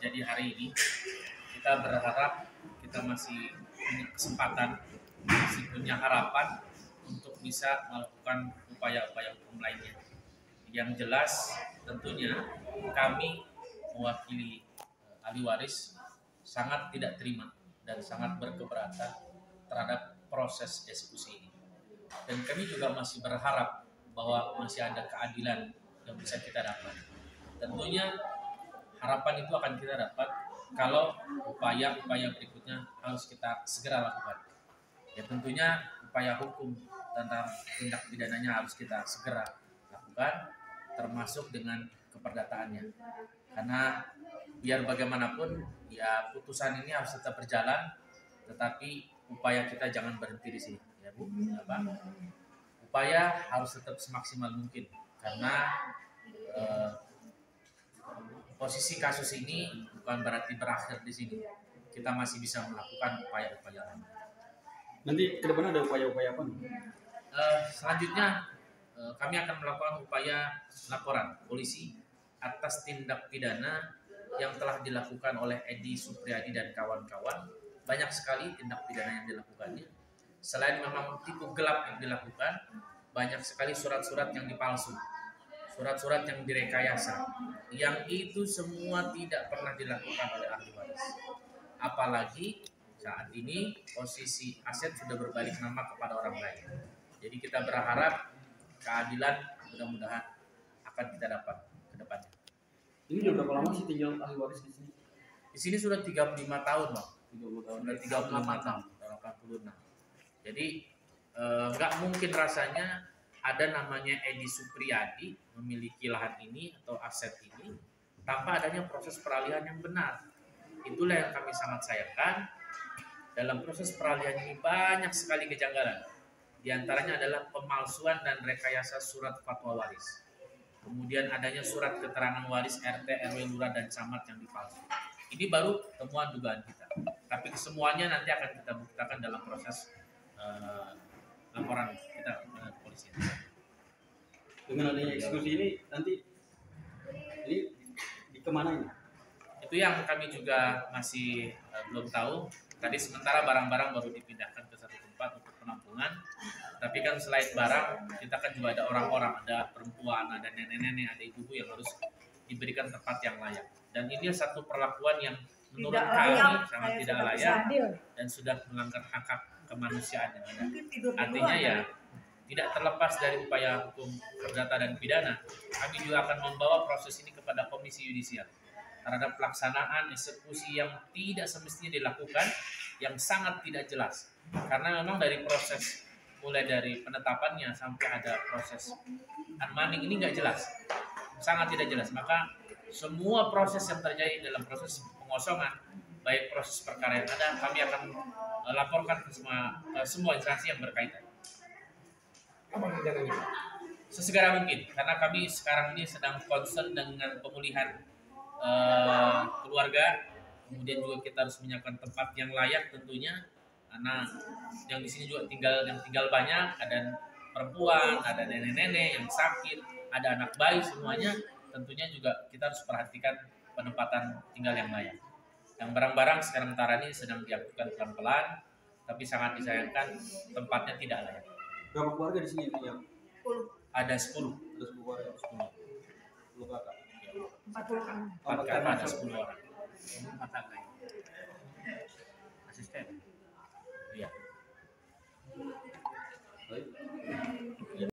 terjadi hari ini, kita berharap kita masih punya kesempatan, masih punya harapan untuk bisa melakukan upaya-upaya hukum lainnya. Yang jelas tentunya kami mewakili ahli waris sangat tidak terima dan sangat berkeberatan terhadap proses eksekusi ini. Dan kami juga masih berharap bahwa masih ada keadilan yang bisa kita dapat. Tentunya harapan itu akan kita dapat kalau upaya-upaya berikutnya harus kita segera lakukan. Ya tentunya upaya hukum tentang tindak pidananya harus kita segera lakukan, termasuk dengan keperdataannya. Karena biar bagaimanapun ya putusan ini harus tetap berjalan, tetapi upaya kita jangan berhenti di sini, ya Bu. Upaya harus tetap semaksimal mungkin karena posisi kasus ini bukan berarti berakhir di sini. Kita masih bisa melakukan upaya-upaya lain. Nanti ke depan ada upaya-upaya apa? Selanjutnya kami akan melakukan upaya laporan polisi atas tindak pidana yang telah dilakukan oleh Edi Supriyadi dan kawan-kawan. Banyak sekali tindak pidana yang dilakukannya. Selain memang tipu gelap yang dilakukan, banyak sekali surat-surat yang dipalsu, surat-surat yang direkayasa, yang itu semua tidak pernah dilakukan oleh ahli waris. Apalagi saat ini posisi aset sudah berbalik nama kepada orang lain. Jadi kita berharap keadilan mudah-mudahan akan kita dapat ke depannya. Ini udah berapa lama sih tinggal ahli waris di sini? Di sini sudah 35 tahun, Bang. 30 tahun. Sudah 35 tahun, 86. Jadi nggak mungkin rasanya ada namanya Edi Supriyadi memiliki lahan ini atau aset ini tanpa adanya proses peralihan yang benar. Itulah yang kami sangat sayangkan. Dalam proses peralihan ini banyak sekali kejanggalan. Di antaranya adalah pemalsuan dan rekayasa surat fatwa waris. Kemudian adanya surat keterangan waris RT, RW, lurah, dan camat yang dipalsu. Ini baru temuan dugaan kita. Tapi kesemuanya nanti akan kita buktikan dalam proses laporan kita ke polisi. Dengan adanya eksekusi ini nanti ini di kemana ini? Itu yang kami juga masih belum tahu. Tadi sementara barang-barang baru dipindahkan ke satu tempat untuk penampungan. Tapi kan selain barang, kita kan juga ada orang-orang, ada perempuan, ada nenek-nenek, ada ibu-ibu yang harus diberikan tempat yang layak. Dan ini satu perlakuan yang menurut kami sangat tidak layak dan sudah melanggar hak kemanusiaan yang ada. Artinya ya tidak terlepas dari upaya hukum perdata dan pidana, kami juga akan membawa proses ini kepada Komisi Yudisial terhadap pelaksanaan eksekusi yang tidak semestinya dilakukan, yang sangat tidak jelas. Karena memang dari proses mulai dari penetapannya sampai ada proses unmanning ini nggak jelas, sangat tidak jelas. Maka semua proses yang terjadi dalam proses pengosongan, baik proses perkara yang ada, kami akan laporkan ke semua instansi yang berkaitan. Apa kegiatannya? Sesegera mungkin, karena kami sekarang ini sedang concern dengan pemulihan keluarga. Kemudian juga kita harus menyiapkan tempat yang layak tentunya, karena yang di sini juga tinggal banyak, ada perempuan, ada nenek-nenek yang sakit, ada anak bayi, semuanya tentunya juga kita harus perhatikan penempatan tinggal yang layak. Yang barang-barang sekarang ini sedang dilakukan pelan-pelan, tapi sangat disayangkan tempatnya tidak layak. Berapa keluarga di sini yang? Ada 10. Ada 10 keluarga. 10 kakak. 4 kakak ada 10 orang. 4 kakak.